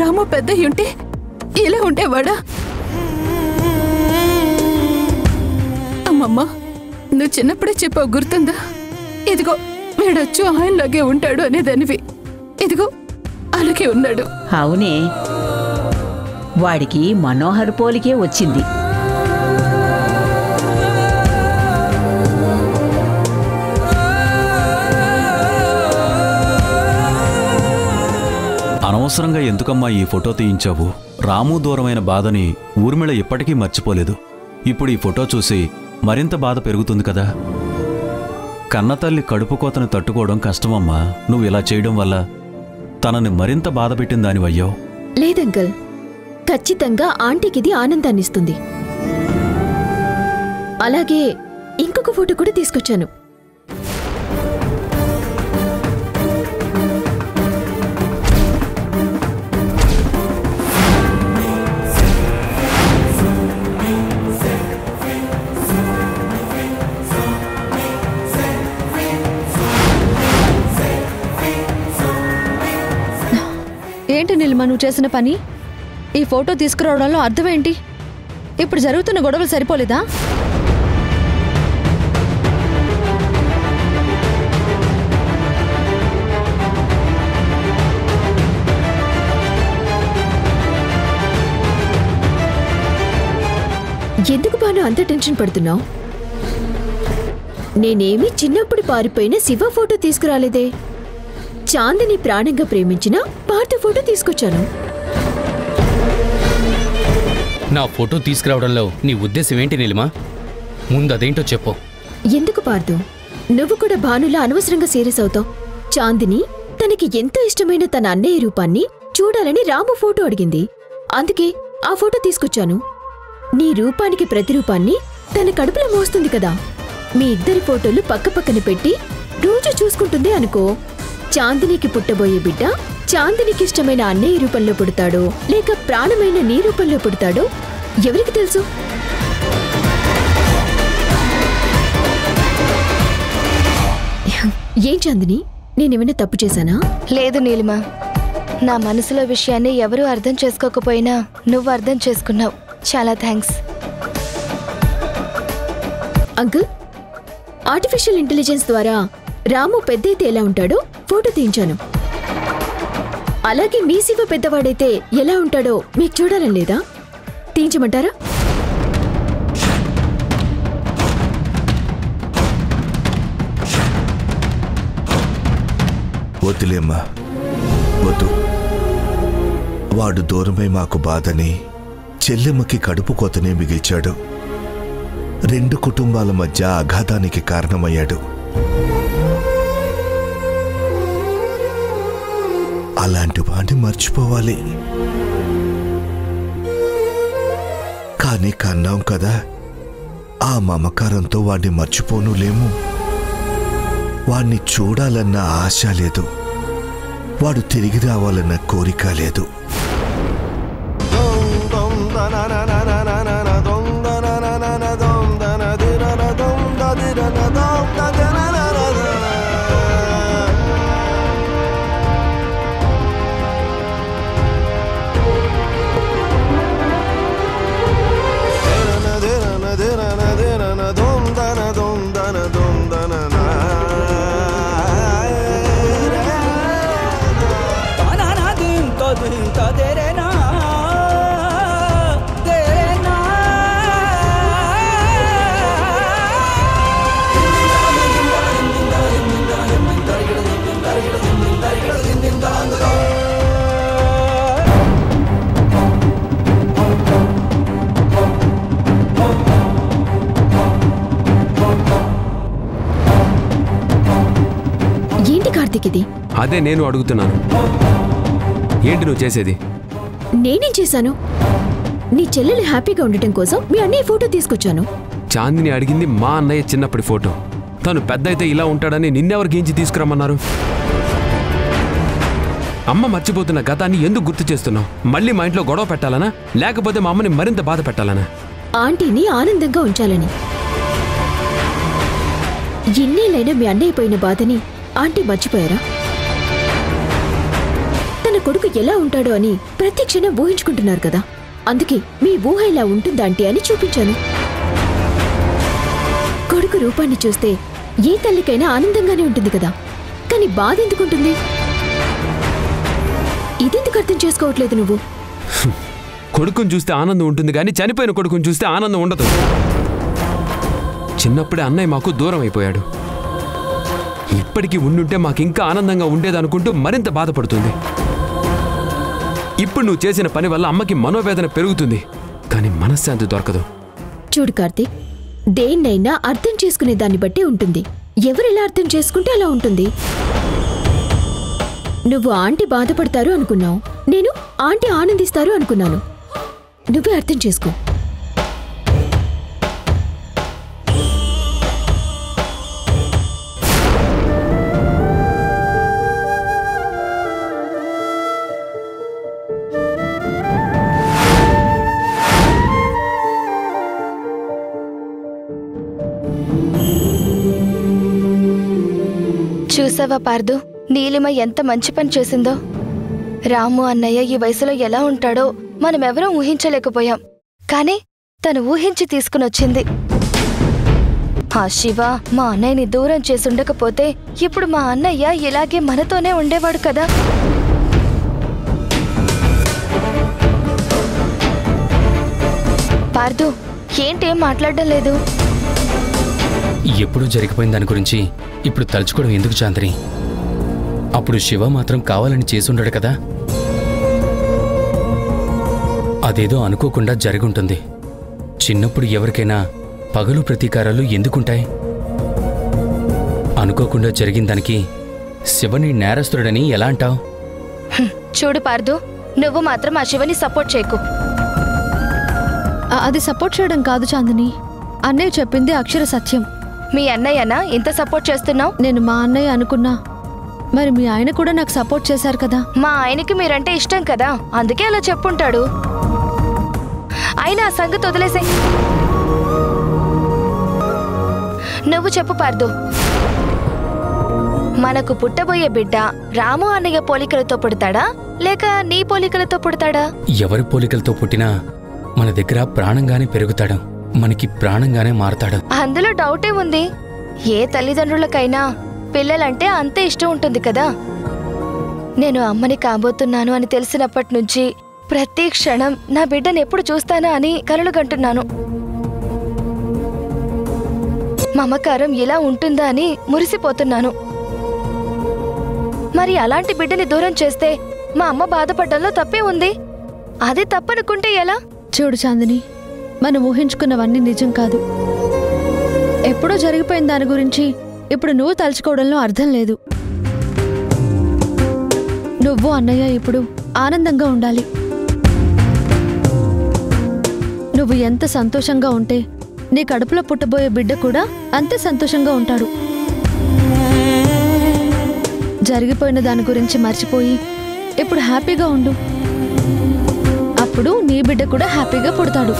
రాము పెద్దయ్యుంటే ఇలా ఉండేవాడా? అమ్మమ్మ, నువ్వు చిన్నప్పుడే చెప్పావు, గుర్తుందా? ఇదిగో వీడొచ్చు ఆయనలాగే ఉంటాడు అనేదానివి. ఇదిగో అలాగే ఉన్నాడు. అవునే, వాడికి మనోహర్ పోలికే వచ్చింది. అనవసరంగా ఎందుకమ్మా ఈ ఫోటో తీయించావు? రాము దూరమైన బాధని ఊర్మిళ ఇప్పటికీ మర్చిపోలేదు. ఇప్పుడు ఈ ఫోటో చూసి మరింత బాధ పెరుగుతుంది కదా. కన్నతల్లి కడుపు కోతను తట్టుకోవడం కష్టమమ్మా. నువ్వు ఇలా చేయడం వల్ల తనని మరింత బాధ పెట్టిన దానివయ్యావు. లేదంకల్, ఖచ్చితంగా ఆంటీకిది ఆనందాన్నిస్తుంది. అలాగే ఇంకొక ఫోటో కూడా తీసుకొచ్చాను. ఏంటి నీలిమ నువ్వు చేసిన పని? ఈ ఫోటో తీసుకురావడంలో అర్థమేంటి? ఇప్పుడు జరుగుతున్న గొడవలు సరిపోలేదా? ఎందుకు బాను అంత టెన్షన్ పడుతున్నావు? నేనేమి చిన్నప్పుడు పారిపోయిన శివ ఫోటో తీసుకురాలేదే. చాందిని ప్రాణంగా ప్రేమించిన పార్థ ఫోటో తీసుకొచ్చాను. నా ఫోటో తీసుకురావడంలో నీ ఉద్దేశం ఏంటి నీలిమా? ముందు అదేంటో చెప్పు. ఎందుకు పార్థు, నువ్వు కూడా భానులా అనవసరంగా సీరియస్ అవుతావు? చాందిని తనకి ఎంతో ఇష్టమైన తన అన్నయ్య రూపాన్ని చూడాలని రాము ఫోటో అడిగింది. అందుకే ఆ ఫోటో తీసుకొచ్చాను. నీ రూపానికి ప్రతిరూపాన్ని తన కడుపులో మోస్తుంది కదా. మీ ఇద్దరి ఫోటోలు పక్కపక్కన పెట్టి రోజు చూసుకుంటుంది అనుకో. చాందినికి పుట్టబోయే బిడ్డ చాందినికి ఇష్టమైన అన్నయ్య రూపంలో పుడతాడో లేక ప్రాణమైన నీ రూపంలో పుడతాడో ఎవరికి తెలుసు? ఏం చాందిని, నేనేమైనా తప్పు చేశానా? లేదు నీలిమ, నా మనసులో విషయాన్ని ఎవరూ అర్థం చేసుకోకపోయినా నువ్వు అర్థం చేసుకున్నావు. చాలా థ్యాంక్స్. అంకుల్, ఆర్టిఫిషియల్ ఇంటెలిజెన్స్ ద్వారా రాము పెద్దయితే ఎలా ఉంటాడో ఫోటో తీయించాను. అలాగే మీ శివ పెద్దవాడైతే ఎలా ఉంటాడో మీకు చూడాలని లేదా? తీయించమంటారా? వద్దులేమ్మా, వద్దు. వాడు దూరమై మాకు బాధని, చెల్లెమ్మకి కడుపు కోతనే మిగిల్చాడు. రెండు కుటుంబాల మధ్య అఘాతానికి కారణమయ్యాడు. అలాంటి వాడిని మర్చిపోవాలి. కానీ కన్నాం కదా, ఆ మమకారంతో వాడిని మర్చిపోనులేము. వాణ్ణి చూడాలన్న ఆశ లేదు, వాడు తిరిగి రావాలన్న కోరిక లేదు. ఏంటి కార్తీక్ ఇది? అదే నేను అడుగుతున్నాను, ఏంటి నువ్వు చేసేది? నేనేం చేశాను? నీ చెల్లెలు హ్యాపీగా ఉండటం కోసం మీ అన్నయ్య ఫోటో తీసుకొచ్చాను. చాందిని అడిగింది మా అన్నయ్య చిన్నప్పటి ఫోటో. తను పెద్ద అయితే ఇలా ఉంటాడని నిన్నెవరు గీంచి తీసుకురమ్మన్నారు? అమ్మ మర్చిపోతున్న గతాన్ని ఎందుకు గుర్తు చేస్తున్నావు? మళ్ళీ మా ఇంట్లో గొడవ పెట్టాలనా, లేకపోతే మా అమ్మని మరింత బాధ పెట్టాలనా? ఆంటీని ఆనందంగా ఉంచాలని. ఎన్నేళ్ళైనా మీ అన్నయ్య పోయిన బాధని ఆంటీ మర్చిపోయారా? తన తన కొడుకు ఎలా ఉంటాడో అని ప్రతి క్షణం ఊహించుకుంటున్నారు కదా. అందుకే మీ ఊహ ఇలా ఉంటుందంటే అని చూపించాను. కొడుకు రూపాన్ని చూస్తే ఏ తల్లికైనా ఆనందంగానే ఉంటుంది కదా, కానీ బాధ ఎందుకుంటుంది? ఇదెందుకు అర్థం చేసుకోవట్లేదు నువ్వు? కొడుకుని చూస్తే ఆనందం ఉంటుంది కానీ చనిపోయిన కొడుకుని చూస్తే ఆనందం ఉండదు. చిన్నప్పుడే అన్నయ్య మాకు దూరం అయిపోయాడు. ఇప్పటికీ ఉండుంటే మాకింకా ఆనందంగా ఉండేదనుకుంటూ మరింత బాధపడుతుంది. ఇప్పుడు నువ్వు చేసిన పని వల్ల అమ్మకి మనోవేదన పెరుగుతుంది, కానీ మనశ్శాంతి దొరకదు. చూడు కార్తీక్, దేన్నైనా అర్థం చేసుకునే దాన్ని బట్టి ఉంటుంది. ఎవరెలా అర్థం చేసుకుంటే అలా ఉంటుంది. నువ్వు ఆంటీ బాధపడతారు అనుకున్నావు, నేను ఆంటీ ఆనందిస్తారు అనుకున్నాను. నువ్వే అర్థం చేసుకో. చూసావా పార్దు, నీలిమ ఎంత మంచి పని చేసిందో. రాము అన్నయ్య ఈ వయసులో ఎలా ఉంటాడో మనమెవరూ ఊహించలేకపోయాం, కానీ తను ఊహించి తీసుకునొచ్చింది. ఆ శివ మా అన్నయ్యని దూరం చేసుండకపోతే ఇప్పుడు మా అన్నయ్య ఇలాగే మనతోనే ఉండేవాడు కదా. పార్దు, ఏంటేం మాట్లాడడం లేదు? ఎప్పుడూ జరిగిపోయిన దాని గురించి ఇప్పుడు తలుచుకోవడం ఎందుకు చాంద్రి? అప్పుడు శివ మాత్రం కావాలని చేసుండడు కదా. అదేదో అనుకోకుండా జరుగుంటుంది. చిన్నప్పుడు ఎవరికైనా పగలు ప్రతీకారాలు ఎందుకుంటాయి? అనుకోకుండా జరిగిన దానికి శివని నేరస్తుడని ఎలా అంటావు? చూడు పార్దు, నువ్వు మాత్రం ఆ శివని సపోర్ట్ చేయకు. అది సపోర్ట్ చేయడం కాదు చాందిని, అన్నయ్య చెప్పింది అక్షర సత్యం. మీ అన్నయ్యనా ఇంత సపోర్ట్ చేస్తున్నావు? నేను మా అన్నయ్య అనుకున్నా, మరి మీ ఆయన కూడా నాకు సపోర్ట్ చేశారు కదా. మా ఆయనకి మీరంటే ఇష్టం కదా, అందుకే అలా చెప్పుంటాడు. అయినా ఆ సంగతి వదిలేసే. నువ్వు చెప్పు పార్దు, మనకు పుట్టబోయే బిడ్డ రాము అన్నయ్య పోలికలతో పుడతాడా లేక నీ పోలికలతో పుడతాడా? ఎవరి పోలికలతో పుట్టినా మన దగ్గర ప్రాణంగానే పెరుగుతాడు, మనకి ప్రాణంగానే మారతాడు. అందులో డౌటే ఉంది. ఏ తల్లిదండ్రులకైనా పిల్లలంటే అంతే ఇష్టం ఉంటుంది కదా. నేను అమ్మని కాబోతున్నాను అని తెలిసినప్పటి నుంచి ప్రతి క్షణం నా బిడ్డను ఎప్పుడు చూస్తానా అని కలలు కంటున్నాను. మమకారం ఇలా ఉంటుందా అని మురిసిపోతున్నాను. మరి అలాంటి బిడ్డని దూరం చేస్తే మా అమ్మ బాధపడ్డంలో తప్పే ఉంది. అది తప్పనుకుంటే ఎలా? చూడు చాందిని, మనం ఊహించుకున్నవన్నీ నిజం కాదు. ఎప్పుడో జరిగిపోయిన దాని గురించి ఇప్పుడు నువ్వు తలుచుకోవడంలో అర్థం లేదు. నువ్వు అన్నయ్య ఇప్పుడు ఆనందంగా ఉండాలి. నువ్వు ఎంత సంతోషంగా ఉంటే నీ కడుపులో పుట్టబోయే బిడ్డ కూడా అంతే సంతోషంగా ఉంటాడు. జరిగిపోయిన దాని గురించి మర్చిపోయి ఇప్పుడు హ్యాపీగా ఉండు. అప్పుడు నీ బిడ్డ కూడా హ్యాపీగా పుడతాడు.